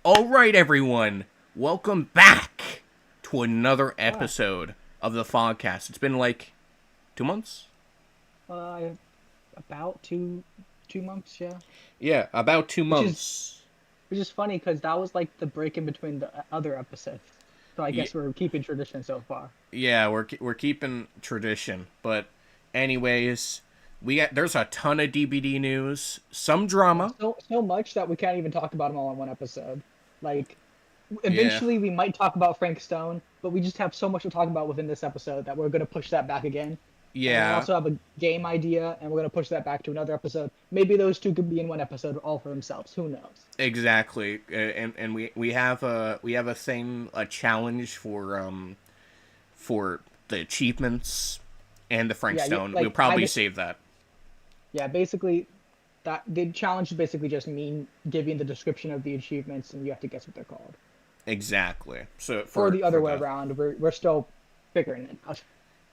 All right, everyone. Welcome back to another Ah, episode of the Fogcast. It's been like 2 months? uh, about two months, yeah. Yeah, about two Which is months. which is funny because that was like the break in between the other episodes. So I Y- guess we're keeping tradition so far. yeah, we're keeping tradition. But anyways, there's a ton of DBD news, some Yeah, drama. so much that we can't even talk about them all in one episode. Like Yeah. eventually we might talk about Frank Stone, but we just have so much to talk about within this episode that we're gonna push that back again. And I Yeah, also have a game idea, and we're gonna push that back to another episode. Maybe those two could be in one episode all for themselves. Who knows? exactly. And we have a thing, a challenge for the achievements and the Frank Yeah, Stone. We'll like I probably just save that. yeah, basically that the challenge is basically just me giving the description of the achievements and you have to guess what they're called. Exactly. So Or for the for other way the around. We're still figuring it out.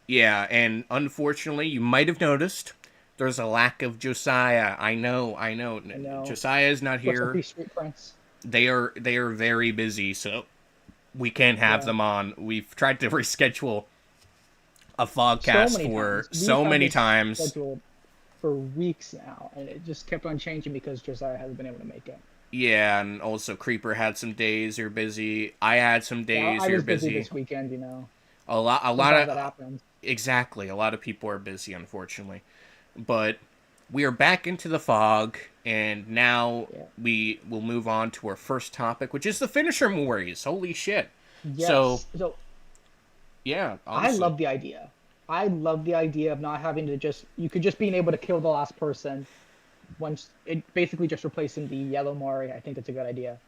yeah, and unfortunately, you might have noticed there's a lack of Josiah. I know. I know. Josiah is not Rest in here. peace, Street Prince. They are very busy, so we can't have Yeah. them on. We've tried to reschedule a So fogcast many for times. We've so had many this times. scheduled for weeks now, and it just kept on changing because Josiah hasn't been able to make it. Yeah, and also Creeper had some days you're busy. I had some Yeah, days I you're was busy busy. this weekend. A lot Sometimes that of happens. exactly. A lot of people are busy, unfortunately. But we are back into the fog, and now Yeah. we will move on to our first topic, which is the finisher mores. Holy shit! So Yes. So yeah, I honestly, love the idea. I love the idea of not having to just you could just being able to kill the last person once it basically just replacing the yellow Mori. I think that's a good idea.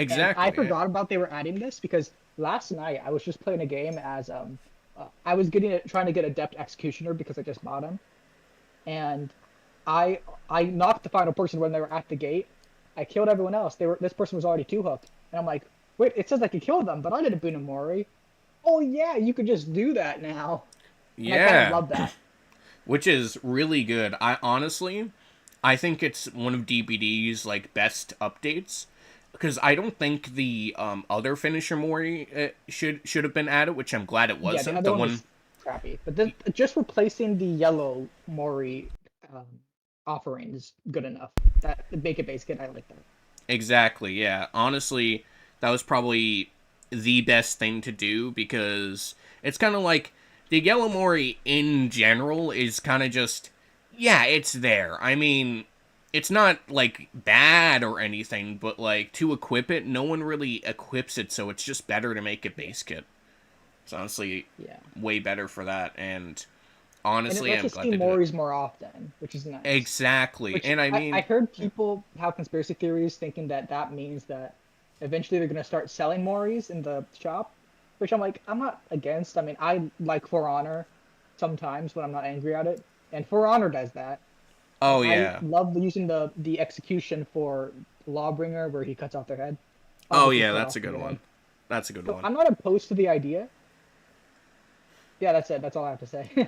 And I exactly. forgot about they were adding this because last night I was just playing a game as I was trying to get Adept Executioner because I just bought him, and I knocked the final person when they were at the gate. I killed everyone else. This person was already two hooked, and I'm like, wait, it says I could kill them, but I didn't boon a Mori. Oh yeah, you could just do that now, and I kind of Yeah, love that. which is really good. I think it's one of DBD's like best updates because I don't think the other finisher mori should have been added, which I'm glad it Yeah, the wasn't. other The one one was crappy, but this just replacing the yellow Mori um, offering is good enough. That make it base kit, I like that. exactly, yeah. Honestly, that was probably the best thing to do because it's kind of like the Yellow Mori in general is kind of just, yeah, it's there. I mean, it's not like bad or anything, but like to equip it, no one really equips it, so it's just better to make a Yeah, base kit. It's honestly yeah, way better for that, and and it honestly, lets I'm us glad see they did it. Moris more often, which is nice. Exactly, Which and I I mean, heard yeah. people have conspiracy theories thinking that that means that eventually they're gonna start selling Moris in the shop, which I'm like, I'm not against. I mean, I like For Honor sometimes when I'm not angry at it, and For Honor does that. And Oh I yeah, love using the execution for Lawbringer where he cuts off their head. oh Obviously yeah, cut that's off a good their one. head. That's a good So one. I'm not opposed to the idea. Yeah, that's it. That's all I have to say.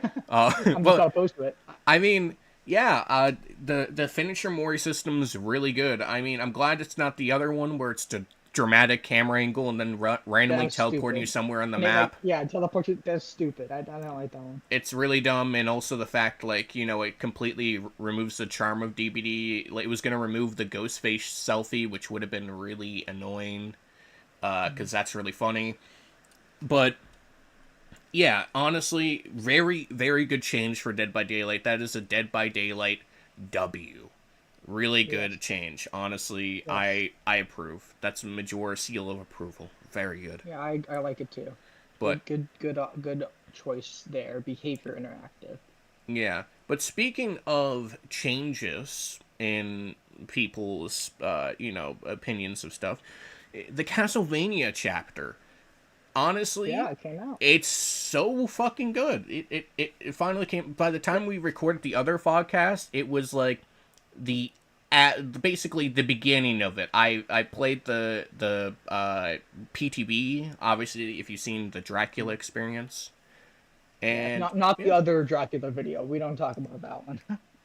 I'm just Well, not opposed to it. I mean, yeah, the finisher Mori system's really good. I mean, I'm glad it's not the other one where it's the dramatic camera angle and then That randomly was teleporting you stupid. somewhere on the And it like map. yeah, teleport you. That's stupid. I don't like that one. It's really dumb, and also the fact like it completely removes the charm of DBD. Like, it was gonna remove the ghost face selfie, which would have been really annoying, Mhm. because that's really funny. But yeah, honestly, very very good change for Dead by Daylight. That is a Dead by Daylight W. Really good Yes. change. Honestly, Yes. I approve. That's a major seal of approval. Very good. Yeah, I like it too. But Good choice there. Behavior interactive. yeah, but speaking of changes in people's opinions of stuff, the Castlevania chapter. Yeah, Honestly, it came out. it's so fucking good. It finally came. By the time we recorded the other podcast, it was like the basically the beginning of it. I played the PTB. Obviously, if you've seen the Dracula experience, Yeah, and not the yeah, other Dracula video. We don't talk about that one.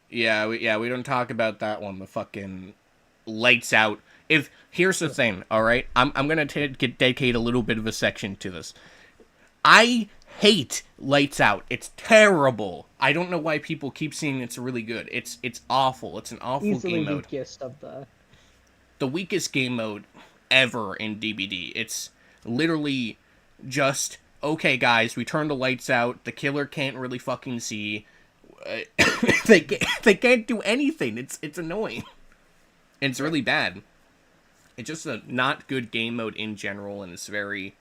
yeah, we don't talk about that one. The fucking lights out If here's the thing, all right, I'm gonna dedicate a little bit of a section to this. I hate Lights Out. It's terrible. I don't know why people keep saying it's really good. It's awful. It's an awful Easily game mode. weakest of the. The weakest game mode ever in DBD. It's literally just okay, guys. We turn the lights out. The killer can't really fucking see. They can't do anything. It's annoying. It's really bad. It's just a not good game mode in general, and it's very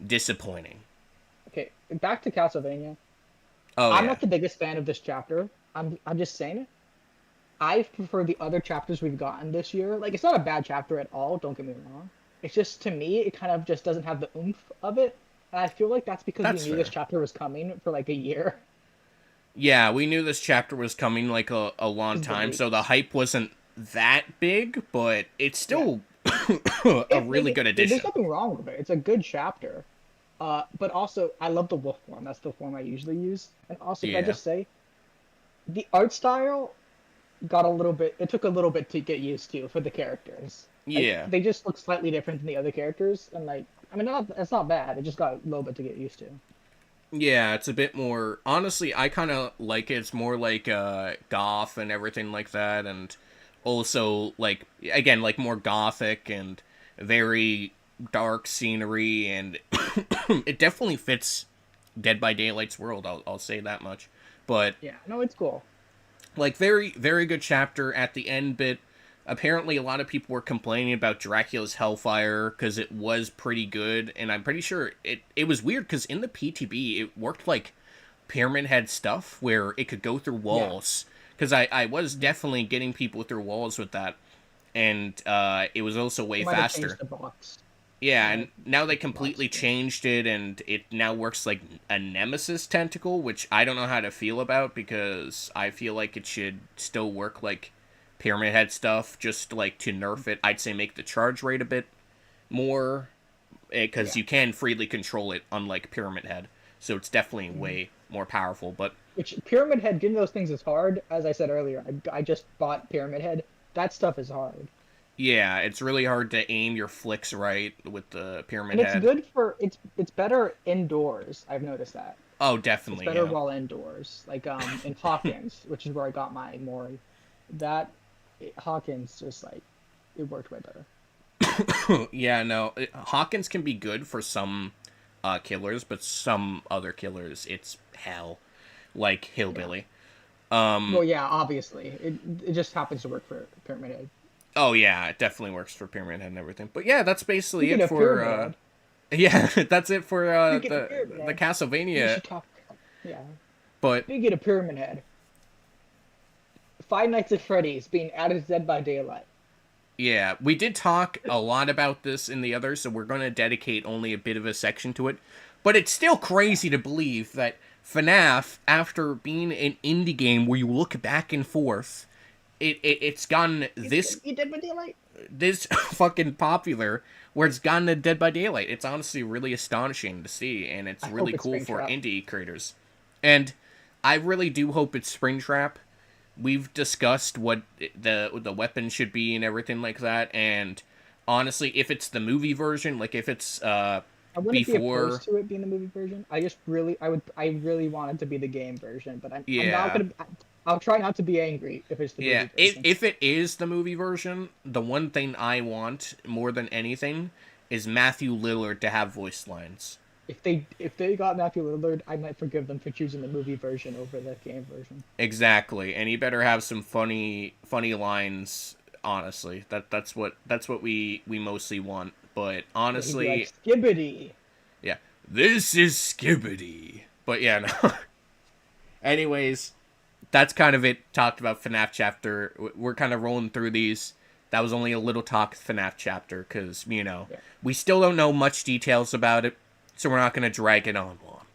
disappointing. Okay, back to Castlevania. Oh I'm yeah, not the biggest fan of this chapter. I'm just saying it. I prefer the other chapters we've gotten this year. Like, it's not a bad chapter at all, don't get me wrong. It's just, to me, it kind of just doesn't have the oomph of it. And I feel like that's because that's we knew fair. this chapter was coming for like a year. Yeah, we knew this chapter was coming like a long Because the time, so the leaks. hype wasn't that big, but it's Yeah. still a really good There's addition. nothing wrong with it. It's a good chapter. But also, I love the wolf form. That's the form I usually use. And also, can I Yeah. just say, the art style got a little bit. It took a little bit to get used to for the characters. Like, Yeah. they just look slightly different than the other characters, and like, I mean, it's not bad. It just got a little bit to get used to. Yeah, it's a bit more honestly, I kinda like it. It's more like goth and everything like that, and also like again, like more gothic and very dark scenery, and it definitely fits Dead by Daylight's world, I'll say that much. But Yeah, no, it's cool. like very good chapter at the end bit. Apparently a lot of people were complaining about Dracula's Hellfire because it was pretty good, and I'm pretty sure it was weird because in the PTB it worked like Pyramid Head stuff where it could go through Yeah. walls, because I was definitely getting people through walls with that, and it was also They way might have changed faster. the box. Yeah, Might and have now they changed the box. completely changed it, and it now works like a Nemesis tentacle, which I don't know how to feel about because I feel like it should still work like Pyramid Head stuff, just like to nerf it. I'd say make the charge rate a bit more, because Yeah. you can freely control it, unlike Pyramid Head. So it's definitely Mhm. way more powerful. But Which Pyramid Head, getting those things is hard. As I said earlier, I just bought Pyramid Head. That stuff is hard, yeah, it's really hard to aim your flicks right with the Pyramid and it's Head. good for it's better indoors. I've noticed that Oh, it's definitely, better yeah. while indoors. Like in Hawkins, which is where I got my Mori. That Hawkins just like it worked way better. Yeah, no, Hawkins can be good for some killers, but some other killers, it's hell. Like Yeah. Hillbilly. Well, yeah, obviously it just happens to work for Pyramid Head. Oh yeah, it definitely works for Pyramid Head and everything. But yeah, that's basically Speaking it of for Pyramid Head, yeah, that's it for speaking of Pyramid the Head, we Castlevania. should talk. Yeah. But Speaking of Pyramid Head, Five Nights at Freddy's being added to Dead by Daylight. yeah, we did talk a lot about this in the other, so we're going to dedicate only a bit of a section to it. But it's still crazy to believe that FNAF, after being an indie game where you look back and forth, it's gotten It's gonna be Dead by Daylight. this fucking popular where it's gotten to Dead by Daylight. It's honestly really astonishing to see, and it's I really hope it's cool for Springtrap. indie creators. And I really do hope it's Springtrap. We've discussed what the weapon should be and everything like that, and honestly, if it's the movie version, like if it's I wouldn't be before, opposed to it being the movie version. I really want it to be the game version, but I'm not yeah. gonna. I'll try not to be angry if it's the Yeah, movie version. if it is the movie version, the one thing I want more than anything is Matthew Lillard to have voice lines. If they got Matthew Lillard, I might forgive them for choosing the movie version over the game version. Exactly, and he better have some funny lines. Honestly, that's what we mostly want. But Yeah, he'd be honestly, like Skibbity. yeah, this is Skibbity. But yeah, no. Anyways, that's kind of it. Talked about FNAF chapter. We're kind of rolling through these. That was only a little talk FNAF chapter because Yeah. we still don't know much details about it, so we're not gonna drag it on long.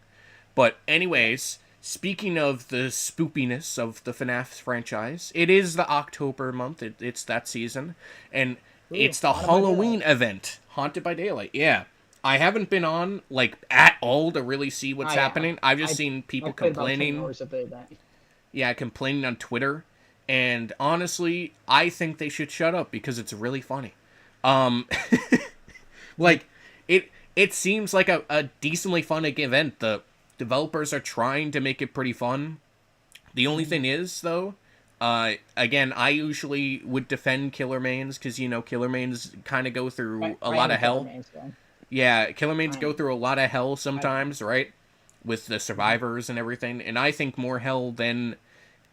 But anyways, speaking of the spoopiness of the FNAF franchise, it is the October month. It's that season, and Ooh, it's the Haunted by Halloween Daylight. event, Haunted by Daylight. Yeah, I haven't been on like at all to really see what's I have. happening. I've just I seen people I played about 10 complaining. hours of the event. Yeah, complaining on Twitter, and honestly, I think they should shut up because it's really funny. Um, like it seems like a decently fun event. The developers are trying to make it pretty fun. The only Mhm. thing is, though, again, I usually would defend killer mains because killer mains kind of go I, through a I lot am of killer hell. main, so Yeah, killer mains I go am. through a lot of hell I know. sometimes, right? With the Mhm. survivors and everything, and I think more hell than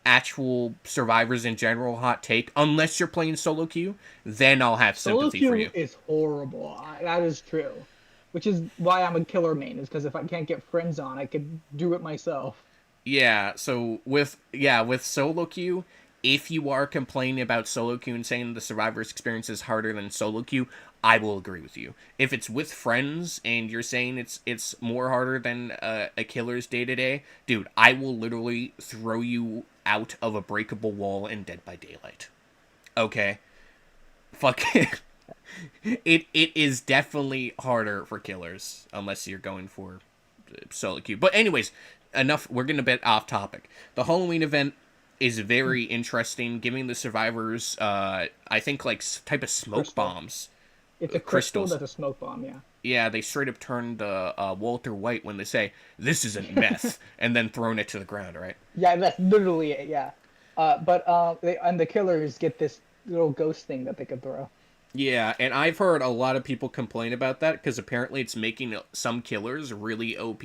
actual survivors in general. Hot take. Unless you're playing solo queue, then I'll have Solo sympathy for queue you. is horrible. That is true. Which is why I'm a killer main, is because if I can't get friends on, I could do it myself. Yeah, so with solo queue, if you are complaining about solo queue and saying the survivor's experience is harder than solo queue, I will agree with you. If it's with friends and you're saying it's more harder than a killer's day to day, dude, I will literally throw you out of a breakable wall in Dead by Daylight. Okay, fuck it. It is definitely harder for killers unless you're going for solo queue. But anyways, enough. We're getting a bit off topic. The Halloween event is very interesting, giving the survivors, I think like type of smoke Crystal. bombs, It's a crystal crystals. that's a smoke bomb, yeah. Yeah, they straight up turned Walter White when they say this isn't meth, and then thrown it to the ground. Right? Yeah, that's literally it, yeah. And the killers get this little ghost thing that they can throw. Yeah, and I've heard a lot of people complain about that because apparently it's making some killers really OP.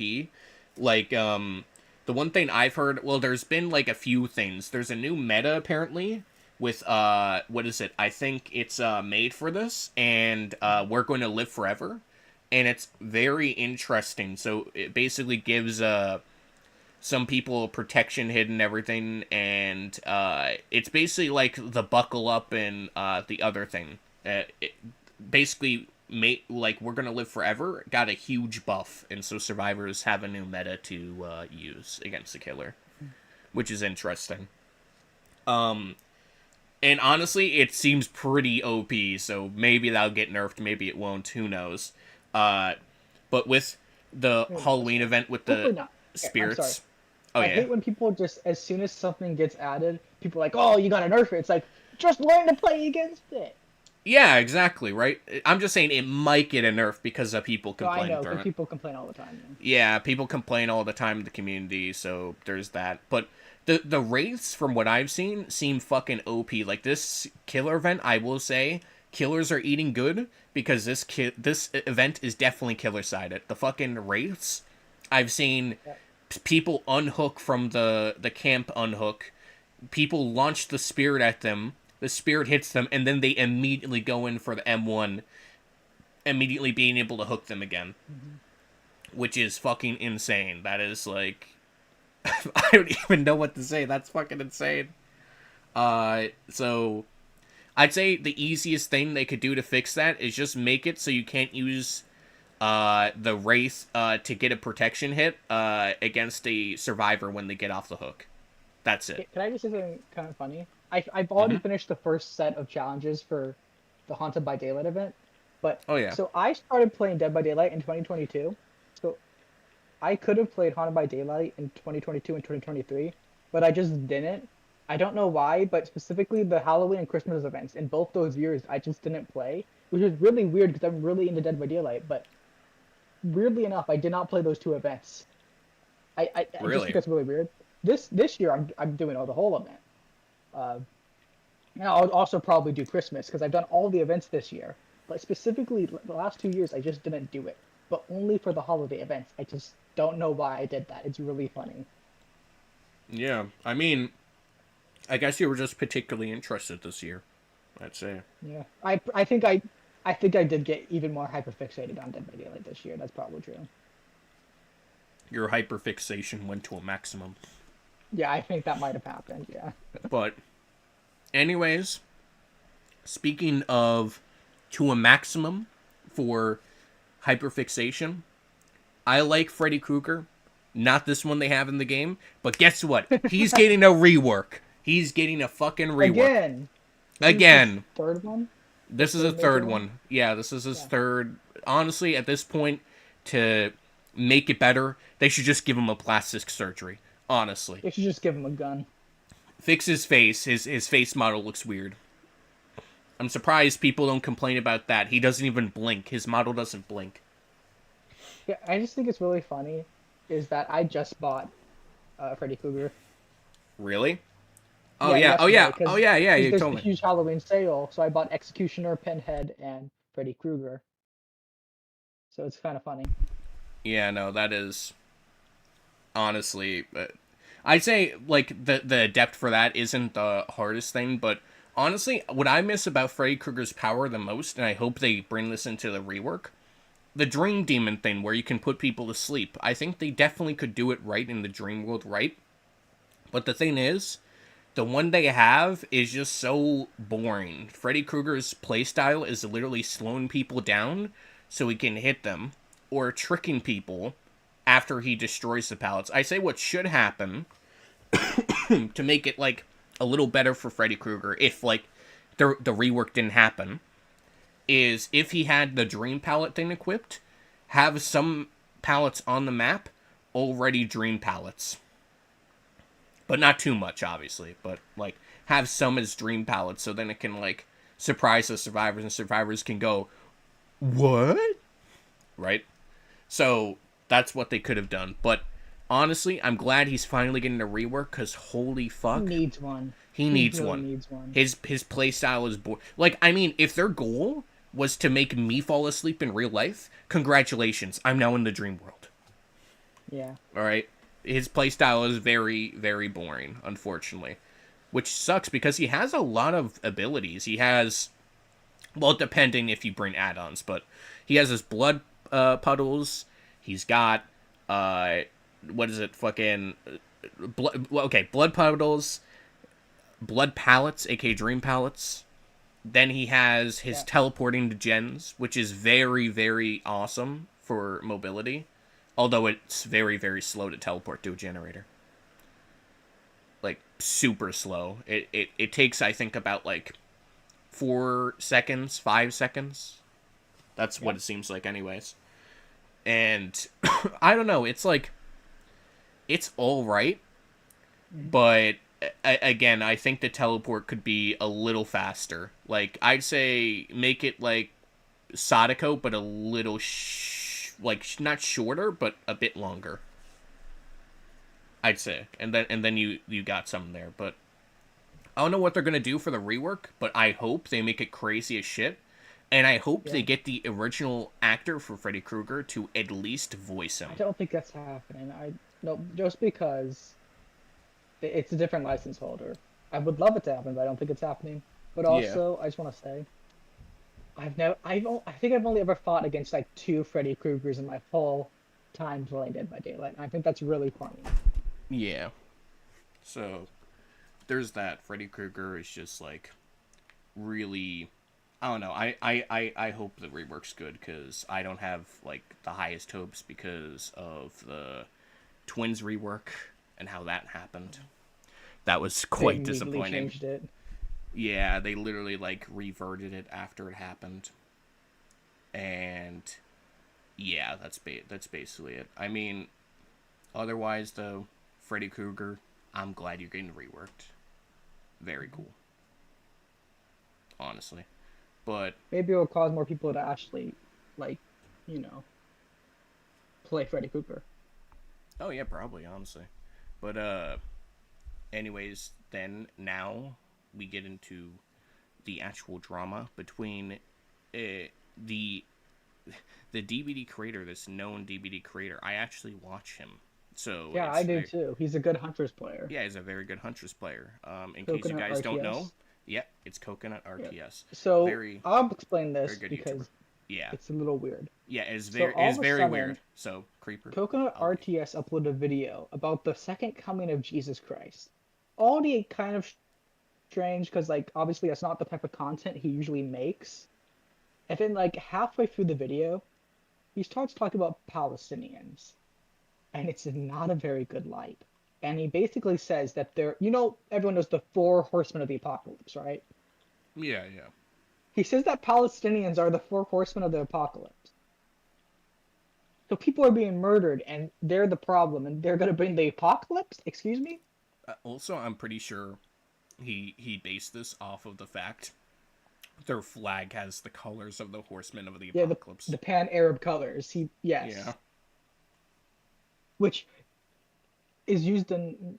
Like, the one thing I've heard, well, there's been like a few things. There's a new meta apparently with what is it? I think it's made for this, and we're going to live forever, and it's very interesting. So it basically gives some people protection hit and everything, and it's basically like the buckle up and the other thing. It basically made like we're gonna live forever got a huge buff, and so survivors have a new meta to use against the killer, which is interesting. Um, and honestly, it seems pretty OP, so maybe that'll get nerfed, maybe it won't. Who knows? Uh, but with the Maybe not this Halloween one. event with Hopefully the not. Okay, I'm sorry. spirits. Oh I yeah. hate when people just, as soon as something gets added, people are like, oh, you gotta nerf it. It's like, just learn to play against it. Yeah, exactly, right? I'm just saying it might get a nerf because of people No, I complaining know, from because it. people complain all the time. Man. Yeah, people complain all the time in the community, so there's that. But the wraiths, from what I've seen, seem fucking OP. Like this killer event, I will say, killers are eating good because this event is definitely killer sided. The fucking wraiths, I've seen Yeah. people unhook from the camp unhook. People launch the spirit at them. The spirit hits them, and then they immediately go in for the M1, immediately being able to hook them again, Hmm. which is fucking insane. That is like, I don't even know what to say. That's fucking insane. So I'd say the easiest thing they could do to fix that is just make it so you can't use the wraith to get a protection hit against a survivor when they get off the hook. That's it. Can I just say something kind of funny? I've already Mm-hmm. finished the first set of challenges for the Haunted by Daylight event, but Oh yeah. so I started playing Dead by Daylight in 2022. So I could have played Haunted by Daylight in 2022 and 2023, but I just didn't. I don't know why, but specifically the Halloween and Christmas events in both those years, I just didn't play, which is really weird because I'm really into Dead by Daylight. But weirdly enough, I did not play those two events. I just think Really? that's really weird. This year, I'm doing all the whole event. Uh, and I'll also probably do Christmas because I've done all the events this year. But specifically, the last 2 years, I just didn't do it. But only for the holiday events. I just don't know why I did that. It's really funny. Yeah. I mean, I guess you were just particularly interested this year. I'd say Yeah, I think I did get even more hyperfixated on Dead by Daylight this year. That's probably true. your hyperfixation went to a maximum. Yeah, I think that might have happened. Yeah. But anyways, speaking of to a maximum for hyperfixation, I like Freddy Krueger. Not this one they have in the game, but guess what? He's getting a rework. He's getting a fucking rework. Again, this is his Again, third one. The this is a third major third one. one. Yeah, this is his Yeah. third. Honestly, at this point, to make it better, they should just give him a plastic surgery. Honestly. They should just give him a gun. Fix his face. His face model looks weird. I'm surprised people don't complain about that. He doesn't even blink. His model doesn't blink. Yeah, I just think it's really funny is that I just bought Freddy Krueger. Really? Oh Yeah, yeah. Oh yesterday yeah. Oh because yeah. Yeah. You there's told a me. huge Halloween sale, so I bought Executioner, Pinhead, and Freddy Krueger. So it's kind of funny. Yeah. No, that is honestly. I'd say like the depth for that isn't the hardest thing, but honestly, what I miss about Freddy Krueger's power the most, and I hope they bring this into the rework, the Dream Demon thing where you can put people to sleep. I think they definitely could do it right in the Dream World, right? But the thing is, the one they have is just so boring. Freddy Krueger's playstyle is literally slowing people down so he can hit them, or tricking people after he destroys the pallets. I say what should happen to make it like a little better for Freddy Krueger if like the rework didn't happen is if he had the dream palette thing equipped, have some pallets on the map already dream pallets. But not too much, obviously. But like have some as dream pallets so then it can like surprise the survivors and survivors can go, what? Right? So that's what they could have done. But honestly, I'm glad he's finally getting a rework because holy He fuck, needs one. he He needs really one. needs one. His play style is like I mean, if their goal was to make me fall asleep in real life, congratulations, I'm now in the dream world. Yeah. All right, his play style is very very boring, unfortunately, which sucks because he has a lot of abilities. He has well, depending if you bring add-ons, but he has his blood puddles. He's got what is it? Fucking blood. Okay, blood puddles, blood pallets, aka dream pallets. Then he has his Yeah. teleporting to gens, which is very, very awesome for mobility. Although it's very, very slow to teleport to a generator. Like, super slow. It takes, I think, about, like, 4 seconds, 5 seconds. That's what Yeah. it seems like, anyways. And, I don't know, it's like, it's alright, Mhm. but again, I think the teleport could be a little faster. Like, I'd say make it, like, Sadako, but a little like not shorter, but a bit longer. I'd say, and then you got some there, but I don't know what they're gonna do for the rework, but I hope they make it crazy as shit, and I hope they Yeah. get the original actor for Freddy Krueger to at least voice I him. don't think that's happening. I no, just because it's a different license holder. I would love it to happen, but I don't think it's happening. But Yeah. also, I just want to say, I think I've only ever fought against like two Freddy Kruegers in my whole time playing Dead by Daylight. And I think that's really funny. Yeah. So there's that. Freddy Krueger is just like really I don't know. I hope the rework's good because I don't have like the highest hopes because of the Twins rework and how that happened. That was They quite immediately disappointing. changed it. Yeah, they literally like reverted it after it happened, and yeah, that's basically it. I mean, otherwise though, Freddy Krueger, I'm glad you're getting reworked. Very cool, honestly. But Maybe it'll cause more people to actually, like, you know, play Freddy Krueger. oh yeah, probably honestly. But anyways, then now we get into the actual drama between the DVD creator, this known DVD creator. I actually watch him, so Yeah, it's I do very too. He's a good Hunters player. yeah, he's a very good Huntress player. In case you Coconut guys don't know, RTS. yeah, it's Coconut Yeah. RTS. So Very I'll explain very this good YouTuber. because Yeah, it's a little weird. yeah, So it all is of a very weird. sudden, So creeper, Coconut I'll wait. RTS uploaded a video about the second coming of Jesus Christ. Already kind of strange because, like, obviously that's not the type of content he usually makes. And then, like, halfway through the video, he starts talking about Palestinians, and it's not a very good light. And he basically says that everyone knows the four horsemen of the apocalypse, right? Yeah, yeah. He says that Palestinians are the four horsemen of the apocalypse. So people are being murdered, and they're the problem, and they're going to bring the apocalypse? Excuse me? Also, I'm pretty sure he based this off of the fact Their flag has the colors of the Horsemen of the Yeah, Apocalypse. the Pan Arab colors. Yeah. Yes, which is used in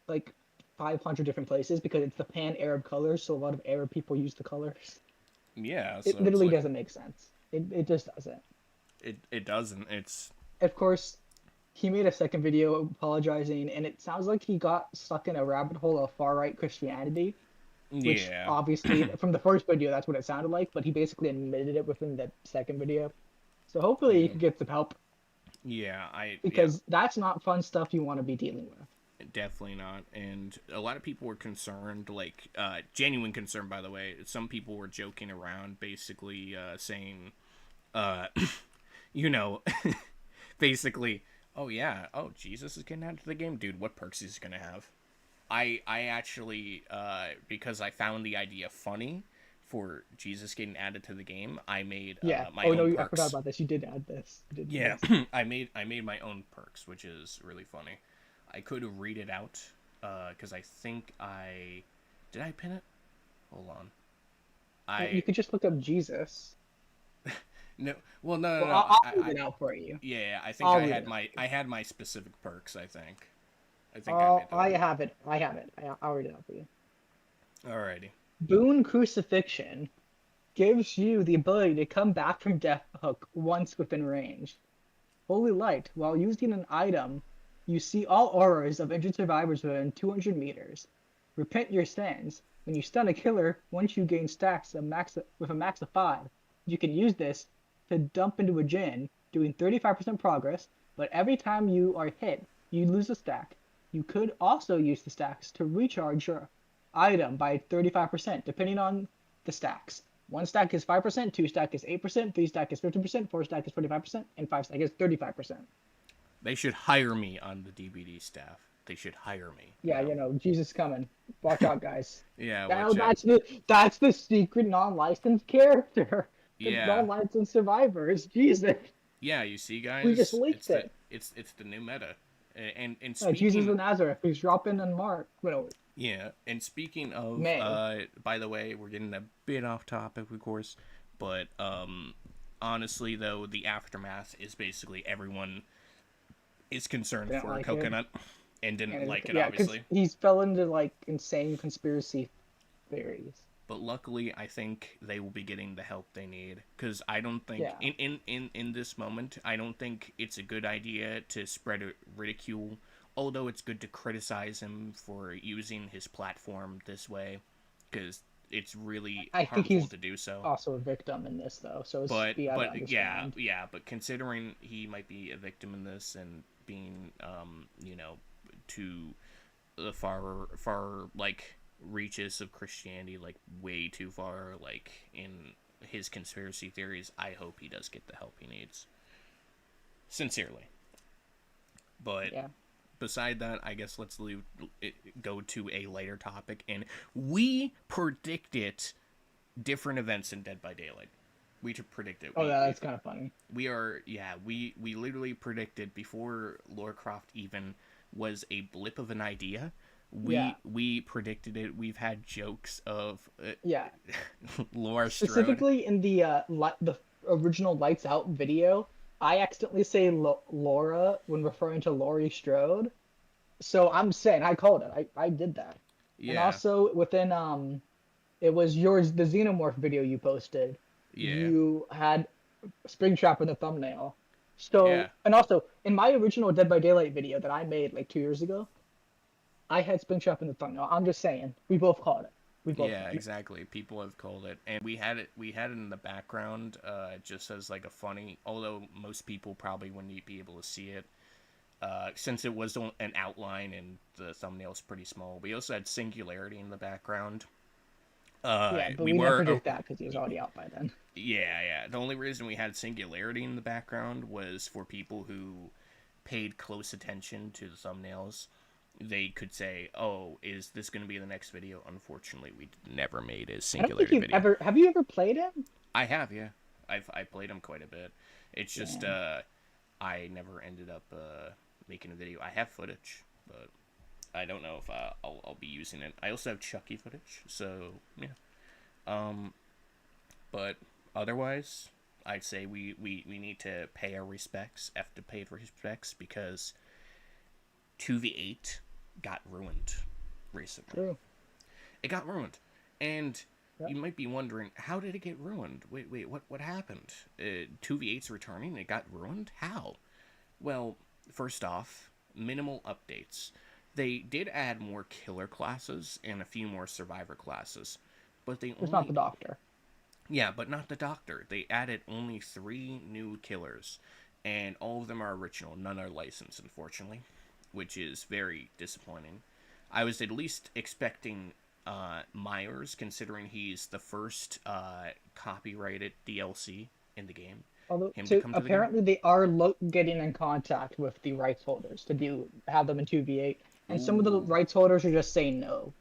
like 500 different places because it's the Pan Arab colors. So a lot of Arab people use the colors. Yeah, It so it's literally like doesn't make sense. It just doesn't. it doesn't. It's Of course, he made a second video apologizing, and it sounds like he got stuck in a rabbit hole of far right Christianity, which yeah. obviously from the first video that's what it sounded like, but he basically admitted it within the second video. So hopefully he Yeah. can get some help Yeah, because that's not fun stuff you want to be dealing with. definitely not. And a lot of people were concerned, like genuine concern by the way. Some people were joking around basically saying uh you know, basically, oh yeah, oh Jesus is getting out of the game, dude. What perks is he gonna have? I actually because I found the idea funny for Jesus getting added to the game, I made Yeah. my Oh own no, I forgot perks. about this. You did add this. You did Yeah, this. I made my own perks, which is really funny. I could read it out because I think I did I pin it. Hold on. You I could just look up Jesus. no. Well, no, no, Well, no. I'll read I it out for you. yeah. I think I'll read it out for you. I had my specific perks. I think I made I those. have it. I have it. I'll read it out for you. Alrighty. Boon Crucifixion gives you the ability to come back from death hook once within range. Holy Light, while using an item, you see all auras of injured survivors within 200 meters. Repent your sins. When you stun a killer, once you gain stacks with a max of 5, you can use this to dump into a Jinn, doing 35% progress, but every time you are hit, you lose a stack. You could also use the stacks to recharge your item by 35%, depending on the stacks. One stack is 5%, two stack is 8%, three stack is 15%, four stack is 25%, and five stack is 35%. They should hire me on the DBD staff. They should hire me. Yeah, Jesus is coming. Watch out, guys. Yeah, That, watch out. that's the secret non-licensed character. The Yeah, non-licensed survivors. Jesus. yeah. You see, We just guys, leaked it. it's the new meta. And Jesus speaking of Nazareth, who's dropping in March. Well, yeah, and speaking of May. by the way, we're getting a bit off topic, of course, but honestly though, the aftermath is basically everyone is concerned Didn't for like it. Coconut and didn't like it, Yeah, because obviously. he's fell into like insane conspiracy theories. But luckily, I think they will be getting the help they need. Because I don't think, Yeah. in this moment, I don't think it's a good idea to spread ridicule. Although it's good to criticize him for using his platform this way. Because it's really I think harmful he's to do so. also a victim in this though, so you gotta But yeah, understand. yeah. But considering he might be a victim in this and being, to the far like reaches of Christianity, like way too far, like in his conspiracy theories, I hope he does get the help he needs. Sincerely. But Yeah. beside that, I guess let's go to a later topic, and we predicted different events in Dead by Daylight. We to predict it. Oh, yeah, that's kind of funny. We are we literally predicted before Lara Croft even was a blip of an idea. Yeah. We predicted it. We've had jokes of Yeah. Laura Strode. Specifically in the original Lights Out video, I accidentally say Laura when referring to Laurie Strode. So I'm saying I called it. I did that. And Yeah, also within it was yours the Xenomorph video you posted. yeah, You had Springtrap in the thumbnail. yeah, So and also in my original Dead by Daylight video that I made like 2 years ago, I had Springtrap in the thumbnail. I'm just saying we both called it. We both yeah. called it. Exactly. People have called it, and we had it. We had it in the background, just as like a funny. Although most people probably wouldn't be able to see it, since it was an outline and the thumbnail's pretty small. We also had Singularity in the background. Yeah, but We we didn't were predict that because he was already out by then. Yeah, yeah. The only reason we had Singularity in the background was for people who paid close attention to the thumbnails. They could say, "Oh, is this going to be the next video?" Unfortunately, we never made a I don't think Singularity you've video. ever. Have you ever played him? I have, yeah. I played them quite a bit. It's just Yeah. I never ended up making a video. I have footage, but I don't know if I'll be using it. I also have Chucky footage, so yeah. But otherwise, I'd say we need to pay our respects, have to pay respects, because 2v8 got ruined recently. True. It got ruined. And Yep. you might be wondering, how did it get ruined? Wait, what happened? 2v8's returning, it got ruined? How? Well, first off, minimal updates. They did add more killer classes and a few more survivor classes, but they It's not the only... doctor. Yeah, but not the doctor. They added only 3 new killers, and all of them are original. None are licensed, unfortunately, which is very disappointing. I was at least expecting Myers, considering he's the first copyrighted DLC in the game, Although, him to to come to the game. apparently they are getting in contact with the rights holders to have them in 2v8, and some of the Ooh. rights holders are just saying no.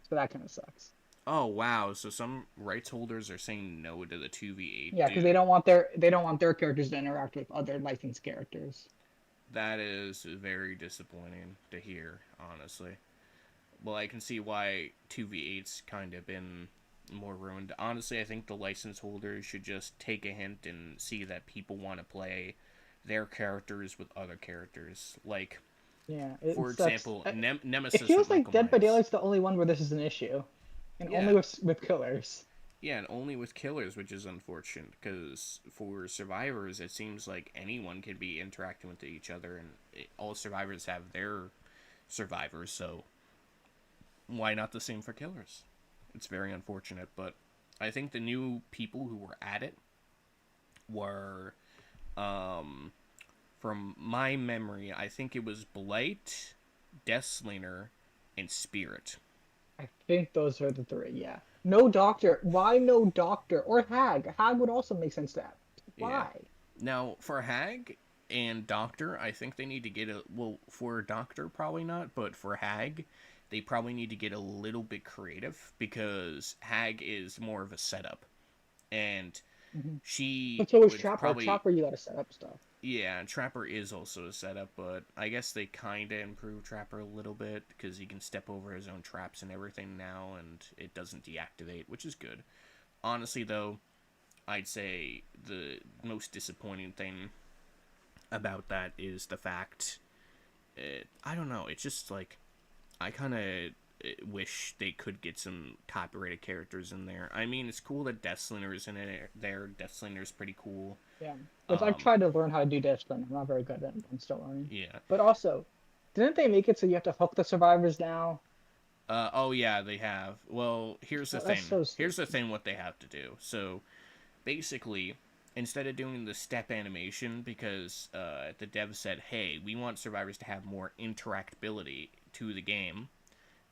So that kind of sucks. Oh wow! So some rights holders are saying no to the 2v8, Yeah, because dude. they don't want their characters to interact with other licensed characters. That is very disappointing to hear, honestly. Well, I can see why 2v8's kind of been more ruined. Honestly, I think the license holders should just take a hint and see that people want to play their characters with other characters. Like, Yeah, for it sucks. example, It Nemesis with feels like Michael Dead by Myers. Daylight's the only one where this is an issue, and only Yeah, with killers. yeah, and only with killers, which is unfortunate, because for survivors, it seems like anyone can be interacting with each other, and all survivors have their survivors, so why not the same for killers? It's very unfortunate, but I think the new people who were at it were, um, from my memory, I think it was Blight, Deathslinger, and Spirit. I think those are the three. Yeah. No doctor. Why no doctor or hag? Hag would also make sense to have. Yeah. Why? Now, for Hag and Doctor, I think they need to get a... Well, for Doctor, probably not, but for Hag, they probably need to get a little bit creative, because Hag is more of a setup. And Hmm. she But so is would Trapper. probably... Trapper, you gotta set up stuff. Yeah, Trapper is also a setup, but I guess they kinda improved Trapper a little bit, because he can step over his own traps and everything now, and it doesn't deactivate, which is good. Honestly, though, I'd say the most disappointing thing about that is the fact, I don't know, it's just like, I kind of wish they could get some copyrighted characters in there. I mean, it's cool that Deathslinger is in it there. Deathslinger is pretty cool. Yeah. Which I've Um, tried to learn how to do this, but I'm not very good at it. I'm still learning. yeah. But also, didn't they make it so you have to hook the survivors now? Oh yeah, they have. Well, here's the That's thing. so Here's the stupid. thing. What they have to do. So basically, instead of doing the step animation, because the dev said, "Hey, we want survivors to have more interactability to the game,"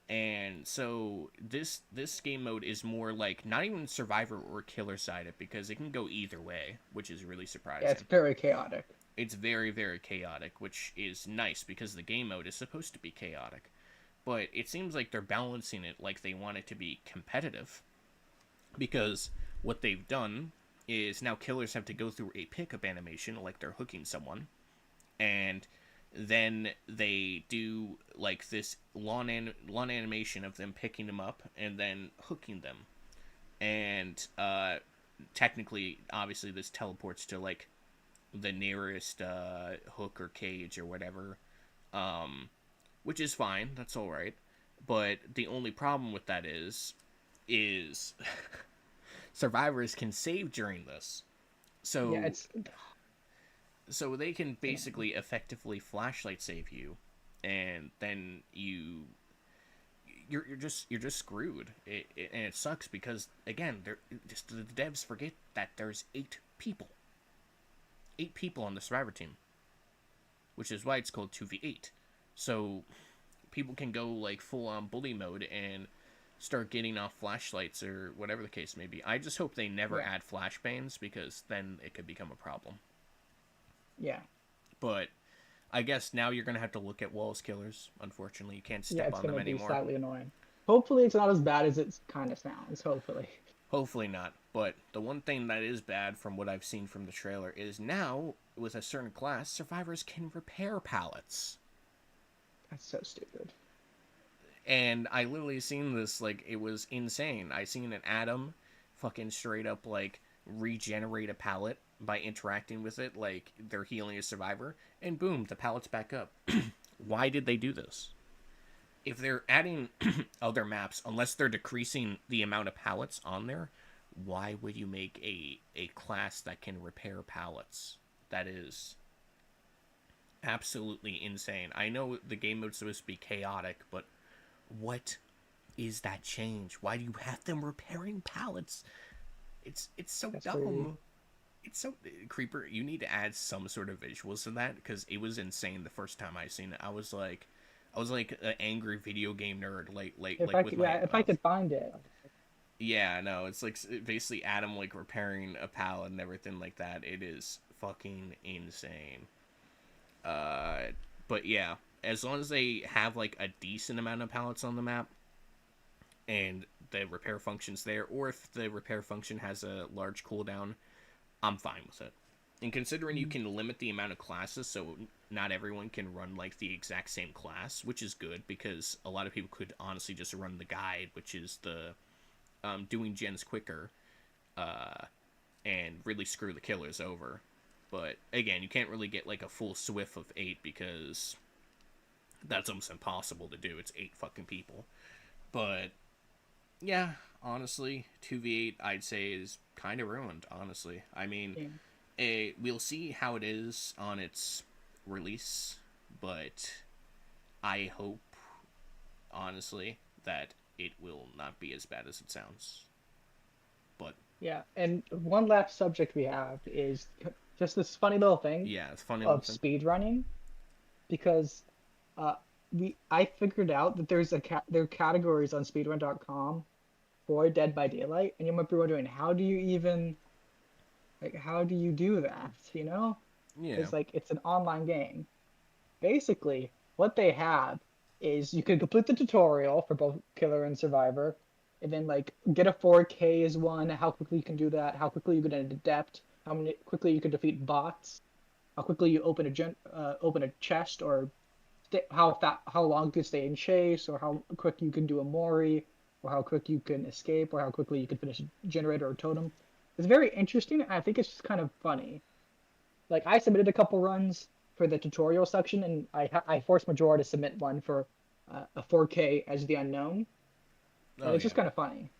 and so this game mode is more like not even survivor or killer sided, because it can go either way, which is really Yeah, it's surprising. very chaotic. It's very, very chaotic, which is nice because the game mode is supposed to be chaotic. But it seems like they're balancing it like they want it to be competitive, because what they've done is now killers have to go through a pickup animation like they're hooking someone, and then they do like this long animation of them picking them up and then hooking them, and technically, obviously, this teleports to like the nearest hook or cage or whatever, um, which is fine. That's all right. But the only problem with that is survivors can save during this. Yeah, So it's they can annoying. basically effectively flashlight save you, and then you're just screwed. And it sucks because again, just the devs forget that there's 8 people on the survivor team, which is why it's called 2v8. So people can go like full on bully mode and start getting off flashlights or whatever the case may be. I just hope they never Yeah, add flashbangs, because then it could become a problem. yeah, But I guess now you're gonna have to look at walls killers. Unfortunately, you can't yeah. step It's on them gonna be anymore. slightly annoying. Hopefully, it's not as bad as it kind of sounds. Hopefully, Hopefully not. But the one thing that is bad from what I've seen from the trailer is now, with a certain class, survivors can repair pallets. that's so stupid. And I literally seen this, like, it was insane. I seen an Adam fucking straight up, like, regenerate a pallet by interacting with it like they're healing a survivor, and boom, the pallet's back up. Why did they do this? If they're adding other maps, unless they're decreasing the amount of pallets on there, why would you make a class that can repair pallets? That is absolutely insane. I know the game mode's supposed to be chaotic, but what is that change? Why do you have them repairing pallets? It's so That's pretty. dumb. It's so Creeper. You need to add some sort of visuals to that because it was insane the first time I seen it. I was like an angry video game nerd, If like I with could, my yeah, if I could find it. yeah, no, it's like basically Adam like repairing a pallet and everything like that. It is fucking insane. Uh, but yeah, as long as they have like a decent amount of pallets on the map and the repair function's there, or if the repair function has a large cooldown, I'm fine with it. And considering you can limit the amount of classes, so not everyone can run like the exact same class, which is good because a lot of people could honestly just run the guide, which is the doing gens quicker, and really screw the killers over. But again, you can't really get like a full swift of 8 because that's almost impossible to do. It's 8 fucking people. But yeah, honestly, 2v8 I'd say is kind of ruined, honestly. I mean, Yeah. we'll see how it is on its release, but I hope, honestly, that it will not be as bad as it sounds. But Yeah, and one last subject we have is just this funny little thing yeah, it's a funny little of thing. speed running because uh I figured out that there are categories on speedrun.com for Dead by Daylight, and you might be wondering how do you even how do you do that, you know? Yeah, Because like it's an online game. Basically, what they have is you can complete the tutorial for both Killer and Survivor, and then like get a 4K is one, how quickly you can do that, how quickly you get an adept, how many quickly you can defeat bots, how quickly you open a chest, or how long you can stay in chase, or how quick you can do a mori, or how quick you can escape, or how quickly you can finish a generator or totem. It's very interesting, and I think it's just kind of funny. Like I submitted a couple runs for the tutorial section, and I forced Majora to submit one for a 4K as the unknown, and oh it's just yeah. kind of funny.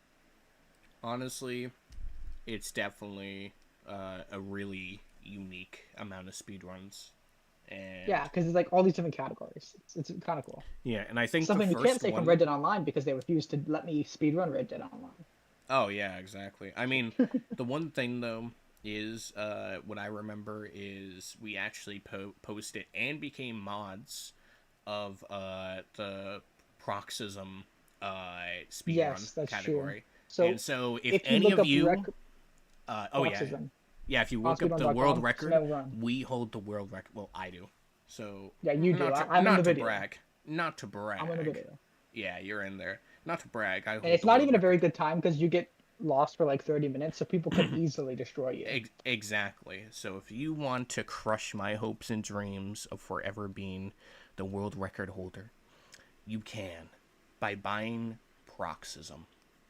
Honestly, it's definitely a really unique amount of speedruns. Yeah, And because it's like all these different categories. It's kind of cool. yeah, and I think the Something you can't first say from one. Red Dead Online because they refused to let me speedrun Red Dead Online. Oh yeah, exactly. I mean, the one thing though is what I remember is we actually posted and became mods of the Proxism speedrun Yes, that's true. category. And So so if if you any look of up you oh yeah, Proxism yeah, if you on look up the world speedrun.com, record, submit a run. we hold the world record. Well, I do. So Yeah, you do. I'm in the not to video. brag, not to I'm in the brag. video. Yeah, you're in there. Not to brag, I And hold it's the not world even a very record. good time because you get lost for like 30 minutes, so people can easily destroy you. Exactly. So if you want to crush my hopes and dreams of forever being the world record holder, you can by buying Proxism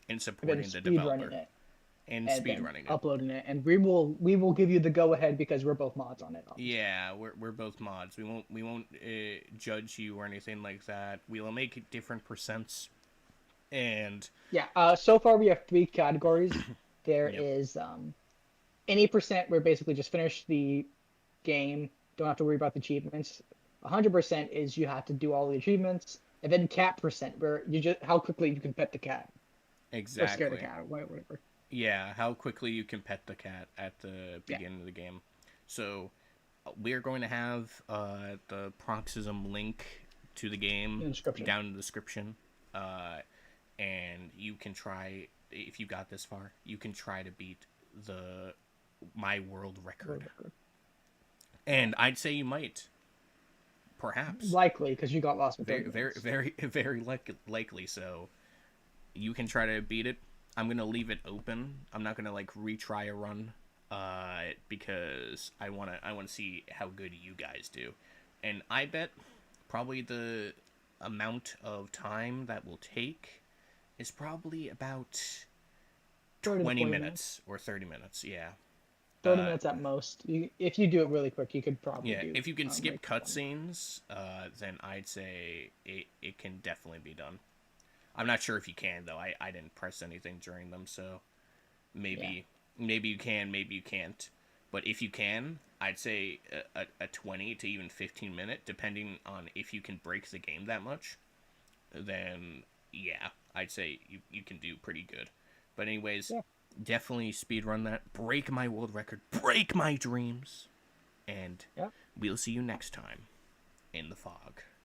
and And then supporting the speed running developer it and and then speedrunning it. uploading it, and we will give you the go ahead because we're both mods on it, obviously. Yeah, we're both mods. We won't judge you or anything like that. We'll make different percents and Yeah. So far we have three categories. There yep, is any percent where basically just finish the game, don't have to worry about the achievements. 100% is you have to do all the achievements, and then cat percent where you just how quickly you can pet the cat or scare the exactly. cat or whatever. Yeah, how quickly you can pet the cat at the Yeah. beginning of the game. So we're going to have the Proxism link to the game Inscription. down in the description, uh, and you can try if you got this far. You can try to beat the my world record, and I'd say you might, perhaps, Likely because you got lost for 30 minutes. very likely. So you can try to beat it. I'm gonna leave it open. I'm not gonna like retry a run, because I wanna see how good you guys do, and I bet probably the amount of time that will take is probably about 30 to 20 40 minutes. minutes or 30 minutes, yeah. 30 minutes at most. If you do it really quick, you could probably Yeah, do if you can skip like 20. cutscenes, then I'd say it can definitely be done. I'm not sure if you can, though. I didn't press anything during them, so Yeah. maybe you can, maybe you can't. But if you can, I'd say a 20 to even 15 minute, depending on if you can break the game that much, then yeah, I'd say you can do pretty good. But anyways, Yeah. definitely speedrun that. Break my world record. Break my dreams. And Yeah. we'll see you next time in the fog.